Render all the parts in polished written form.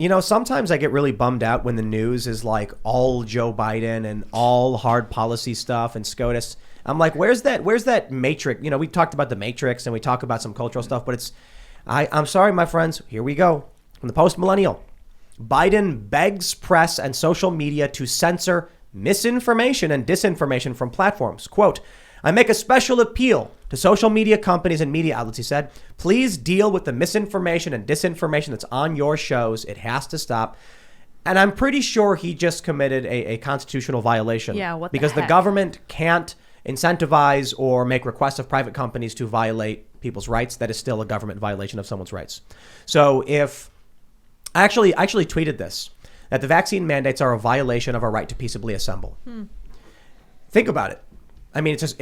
Sometimes I get really bummed out when the news is like all Joe Biden and all hard policy stuff and SCOTUS. I'm like, where's that matrix? We talked about the matrix and we talk about some cultural stuff, but I'm sorry, my friends. Here we go. From the post-millennial. Biden begs press and social media to censor misinformation and disinformation from platforms. Quote, I make a special appeal to social media companies and media outlets, he said. Please deal with the misinformation and disinformation that's on your shows. It has to stop. And I'm pretty sure he just committed a constitutional violation. Yeah, what the Because the heck? government can't incentivize or make requests of private companies to violate people's rights. That is still a government violation of someone's rights. So if I actually tweeted this, that the vaccine mandates are a violation of our right to peaceably assemble. Think about it. I mean, it's a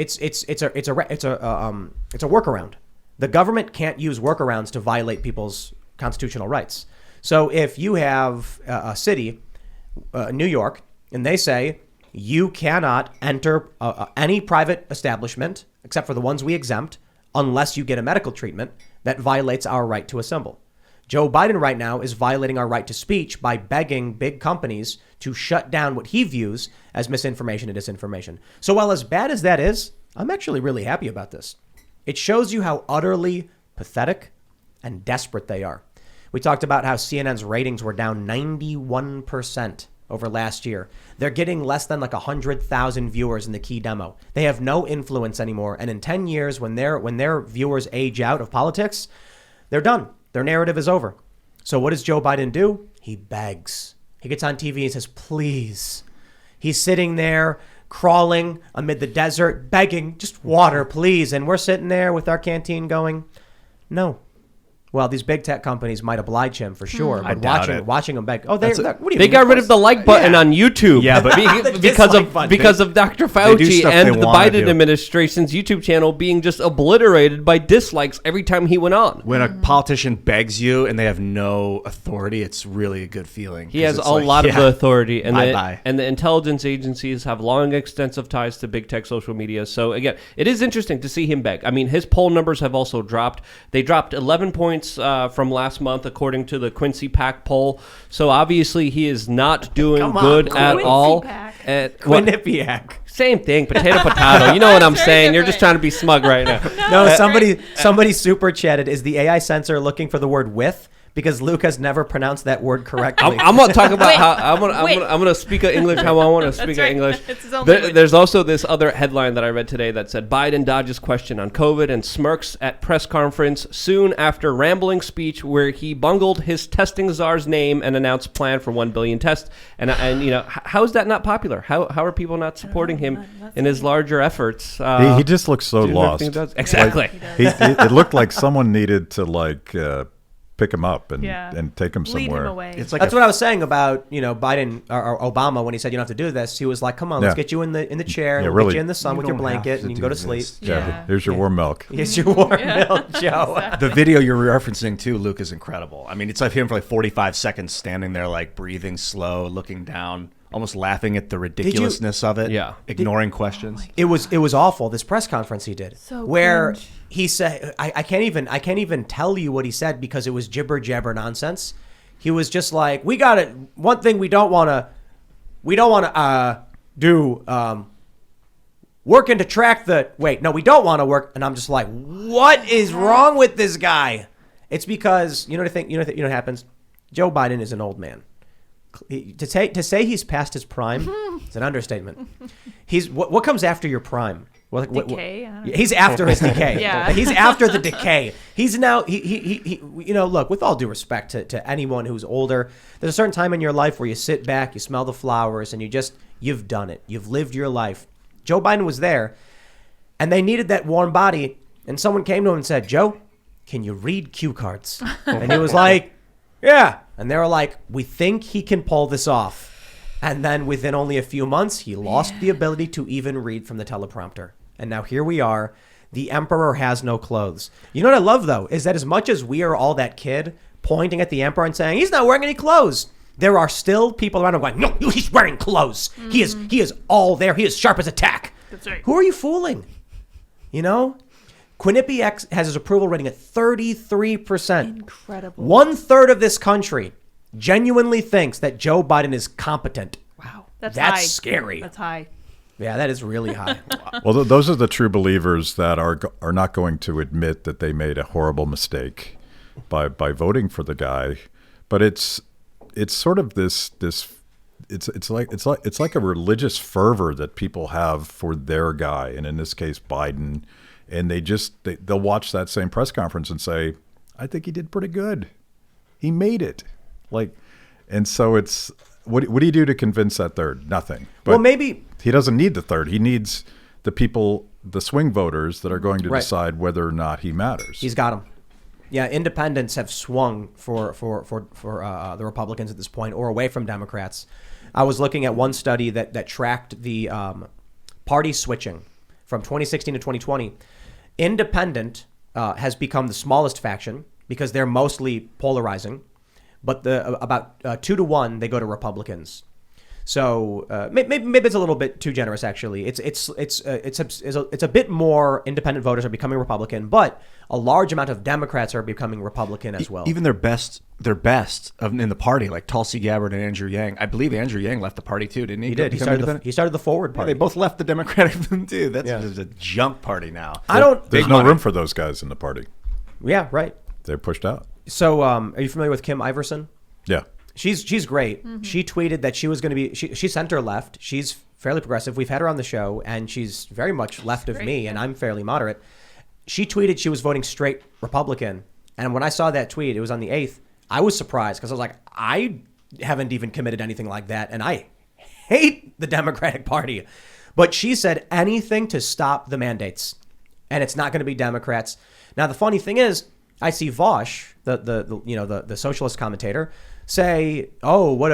workaround. The government can't use workarounds to violate people's constitutional rights. So if you have a city, New York, and they say you cannot enter any private establishment except for the ones we exempt unless you get a medical treatment, that violates our right to assemble. Joe Biden right now is violating our right to speech by begging big companies to shut down what he views as misinformation and disinformation. So while as bad as that is, I'm actually really happy about this. It shows you how utterly pathetic and desperate they are. We talked about how CNN's ratings were down 91% over last year. They're getting less than like 100,000 viewers in the key demo. They have no influence anymore. And in 10 years, when their viewers age out of politics, they're done. Their narrative is over. So what does Joe Biden do? He begs. He gets on TV and says, please. He's sitting there crawling amid the desert, begging, just water, please. And we're sitting there with our canteen going, no. Well, these big tech companies might oblige him for sure, but watching him beg. Oh, what do you they mean? got rid of the like button on YouTube. Yeah, but because of Dr. Fauci and the Biden administration's YouTube channel being just obliterated by dislikes every time he went on. When a politician begs you and they have no authority, it's really a good feeling. He has a lot of the authority, and Bye-bye. and the intelligence agencies have long, extensive ties to big tech social media. So again, it is interesting to see him beg. I mean, his poll numbers have also dropped. They dropped 11 points from last month, according to the Quincy Pack poll. So obviously, he is not doing good at all. Quinnipiac. Same thing, potato. You know what I'm saying? You're just trying to be smug right now. No, somebody super chatted. Is the AI censor looking for the word with? Because Luke has never pronounced that word correctly. I'm going to talk about how I'm going to speak English how I want to speak English. There's also this other headline that I read today that said Biden dodges question on COVID and smirks at press conference soon after rambling speech where he bungled his testing czar's name and announced plan for 1 billion tests. And how is that not popular? How are people not supporting him in his larger efforts? He just looks so lost. Exactly. It looked like someone needed to pick him up and take him somewhere. Lead him away. That's what I was saying about Biden or Obama when he said you don't have to do this. He was like, "Come on, let's get you in the chair, and we'll get you in the sun with your blanket, and you can go to sleep." Here's your warm milk. Here's your warm milk, Joe. The video you're referencing too, Luke, is incredible. I mean, it's like him for like 45 seconds standing there, like breathing slow, looking down, almost laughing at the ridiculousness of it. Yeah. Ignoring questions. It was awful. This press conference he did, where cringe. he said, I can't even tell you what he said because it was jibber jabber nonsense. He was just like, we got it. One thing we don't want to do working to track the we don't want to work. And I'm just like, what is wrong with this guy? It's because you know what happens. Joe Biden is an old man. To say he's past his prime is an understatement. He's what comes after your prime? Decay? He's after his decay. Yeah. He's after the decay. He's now he look, with all due respect to anyone who's older, there's a certain time in your life where you sit back, you smell the flowers, and you've done it. You've lived your life. Joe Biden was there, and they needed that warm body, and someone came to him and said, "Joe, can you read cue cards?" And he was like, "Yeah." And they were like, "We think he can pull this off." And then within only a few months, he lost the ability to even read from the teleprompter. And now here we are. The emperor has no clothes. You know what I love, though, is that as much as we are all that kid pointing at the emperor and saying, he's not wearing any clothes, there are still people around him going, no, he's wearing clothes. Mm-hmm. He is all there. He is sharp as a tack. That's right. Who are you fooling? Quinnipiac has his approval rating at 33%. Incredible. 1/3 of this country genuinely thinks that Joe Biden is competent. Wow. That's high. Scary. That's high. Yeah, that is really high. Well, those are the true believers that are not going to admit that they made a horrible mistake by voting for the guy. But it's sort of this it's like a religious fervor that people have for their guy, and in this case Biden, and they'll watch that same press conference and say, I think he did pretty good. He made it. And so it's what do you do to convince that third? Nothing. But well, maybe he doesn't need the third. He needs the people, the swing voters that are going to decide whether or not he matters. He's got them. Yeah, independents have swung for the Republicans at this point, or away from Democrats. I was looking at one study that tracked the party switching from 2016 to 2020. Independent has become the smallest faction because they're mostly polarizing, but about 2-1 they go to Republicans. So maybe it's a little bit too generous. Actually, it's a bit more independent voters are becoming Republican, but a large amount of Democrats are becoming Republican as well. Even their best in the party, like Tulsi Gabbard and Andrew Yang. I believe Andrew Yang left the party too, didn't he? He did. He started the Forward Party. Yeah, they both left the Democratic too. That's just a junk party now. There's no room for those guys in the party. Yeah, right. They're pushed out. So, are you familiar with Kim Iverson? Yeah. She's great. Mm-hmm. She tweeted that she was going to be, she's center left. She's fairly progressive. We've had her on the show, and she's very much left of me, and I'm fairly moderate. She tweeted she was voting straight Republican. And when I saw that tweet, it was on the 8th, I was surprised because I was like, I haven't even committed anything like that, and I hate the Democratic Party. But she said anything to stop the mandates, and it's not going to be Democrats. Now, the funny thing is, I see Vosh, the socialist commentator, say, "Oh, what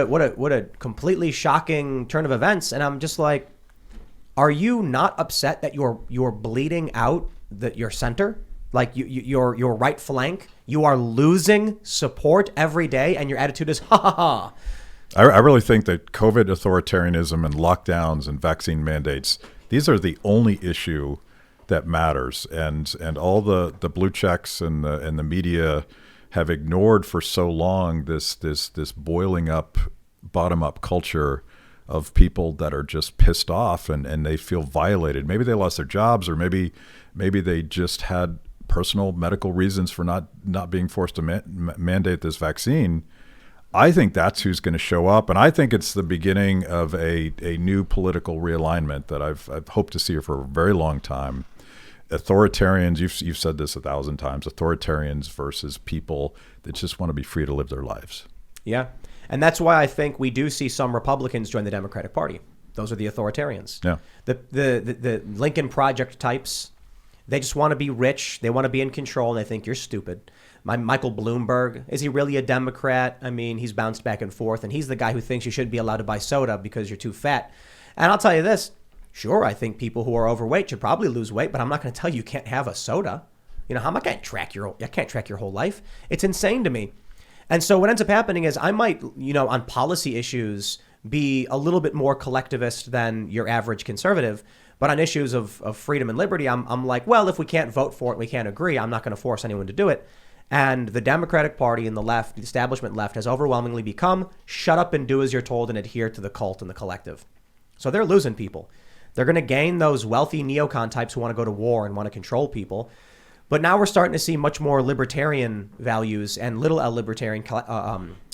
a completely shocking turn of events," and I'm just like, "Are you not upset that you're bleeding out your center, like your right flank? You are losing support every day, and your attitude is ha ha ha." I really think that COVID authoritarianism and lockdowns and vaccine mandates, these are the only issue that matters, and all the blue checks and the media have ignored for so long this boiling up, bottom up culture of people that are just pissed off and they feel violated. Maybe they lost their jobs, or maybe they just had personal medical reasons for not being forced to mandate this vaccine. I think that's who's going to show up, and I think it's the beginning of a new political realignment that I've hoped to see for a very long time. Authoritarians, you've said this 1,000 times, authoritarians versus people that just want to be free to live their lives. Yeah. And that's why I think we do see some Republicans join the Democratic Party. Those are the authoritarians. Yeah. The Lincoln Project types, they just want to be rich. They want to be in control, and they think you're stupid. Michael Bloomberg, is he really a Democrat? I mean, he's bounced back and forth, and he's the guy who thinks you shouldn't be allowed to buy soda because you're too fat. And I'll tell you this. Sure, I think people who are overweight should probably lose weight, but I'm not going to tell you can't have a soda. You know, I can't track your whole life. It's insane to me. And so what ends up happening is I might, on policy issues, be a little bit more collectivist than your average conservative. But on issues of freedom and liberty, I'm like, well, if we can't vote for it, we can't agree, I'm not going to force anyone to do it. And the Democratic Party and the left, the establishment left, has overwhelmingly become shut up and do as you're told and adhere to the cult and the collective. So they're losing people. They're going to gain those wealthy neocon types who want to go to war and want to control people. But now we're starting to see much more libertarian values and little L libertarian,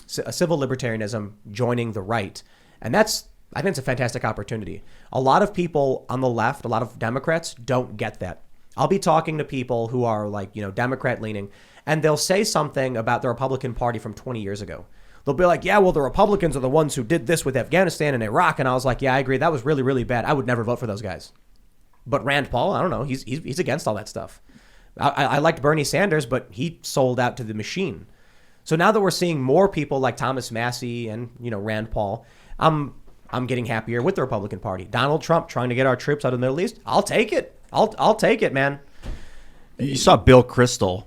civil libertarianism joining the right. And I think it's a fantastic opportunity. A lot of people on the left, a lot of Democrats don't get that. I'll be talking to people who are Democrat leaning, and they'll say something about the Republican Party from 20 years ago. They'll be like, yeah, well, the Republicans are the ones who did this with Afghanistan and Iraq. And I was like, yeah, I agree. That was really, really bad. I would never vote for those guys. But Rand Paul, I don't know. He's against all that stuff. I liked Bernie Sanders, but he sold out to the machine. So now that we're seeing more people like Thomas Massey and, Rand Paul, I'm getting happier with the Republican Party. Donald Trump trying to get our troops out of the Middle East. I'll take it. I'll take it, man. You saw Bill Kristol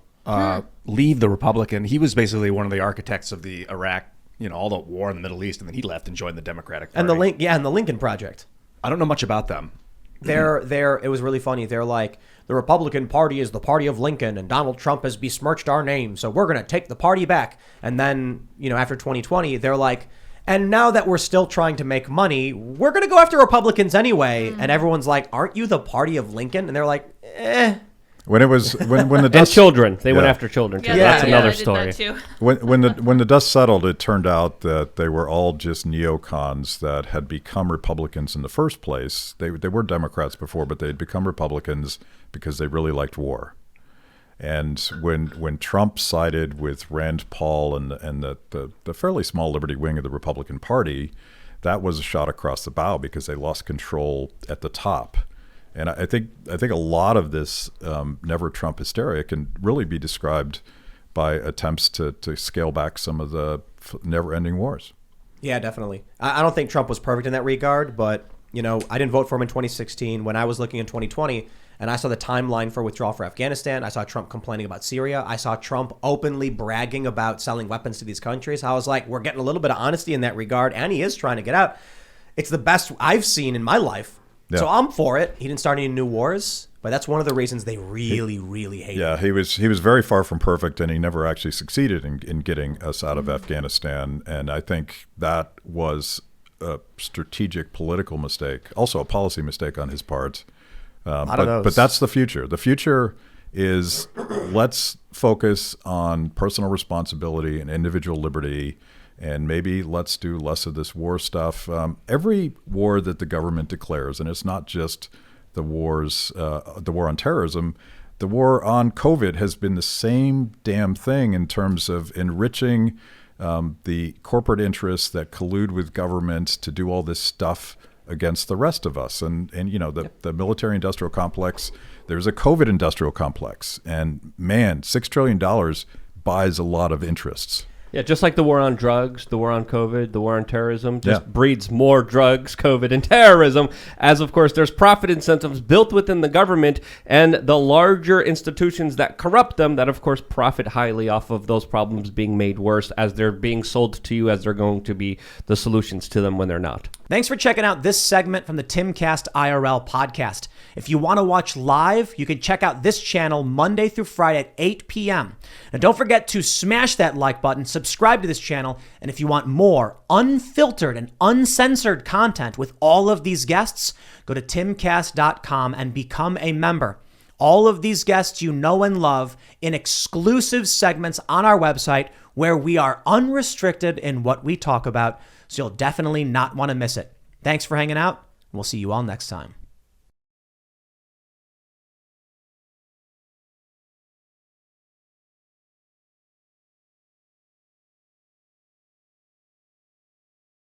leave the Republican. He was basically one of the architects of the Iraq, all the war in the Middle East, and then he left and joined the Democratic Party. And the Lincoln Project. I don't know much about them. it was really funny. They're like, the Republican Party is the party of Lincoln, and Donald Trump has besmirched our name, so we're going to take the party back. And then, after 2020, they're like, and now that we're still trying to make money, we're going to go after Republicans anyway. And everyone's like, aren't you the party of Lincoln? And they're like, When it was when the dust and children, they went after children too. That's another story. When the dust settled, it turned out that they were all just neocons that had become Republicans in the first place. They were Democrats before, but they had become Republicans because they really liked war. And when Trump sided with Rand Paul and the fairly small liberty wing of the Republican Party, that was a shot across the bow because they lost control at the top. And I think a lot of this never Trump hysteria can really be described by attempts to scale back some of the never-ending wars. Yeah, definitely. I don't think Trump was perfect in that regard, but I didn't vote for him in 2016. When I was looking in 2020 and I saw the timeline for withdrawal for Afghanistan, I saw Trump complaining about Syria. I saw Trump openly bragging about selling weapons to these countries. I was like, we're getting a little bit of honesty in that regard, and he is trying to get out. It's the best I've seen in my life. Yeah. So I'm for it. He didn't start any new wars, but that's one of the reasons they really hate him. Yeah, he was very far from perfect, and he never actually succeeded in getting us out of Afghanistan. And I think that was a strategic political mistake, also a policy mistake on his part. But that's the future. The future is let's focus on personal responsibility and individual liberty. And maybe let's do less of this war stuff. Every war that the government declares, and it's not just the war on terrorism, the war on COVID has been the same damn thing in terms of enriching the corporate interests that collude with government to do all this stuff against the rest of us. And the military industrial complex, there's a COVID industrial complex. And man, $6 trillion buys a lot of interests. Yeah, just like the war on drugs, the war on COVID, the war on terrorism, breeds more drugs, COVID, and terrorism, as, of course, there's profit incentives built within the government and the larger institutions that corrupt them that, of course, profit highly off of those problems being made worse as they're being sold to you as they're going to be the solutions to them when they're not. Thanks for checking out this segment from the Timcast IRL podcast. If you want to watch live, you can check out this channel Monday through Friday at 8 p.m. Now, don't forget to smash that like button, subscribe to this channel, and if you want more unfiltered and uncensored content with all of these guests, go to timcast.com and become a member. All of these guests you know and love in exclusive segments on our website where we are unrestricted in what we talk about, so you'll definitely not want to miss it. Thanks for hanging out. We'll see you all next time.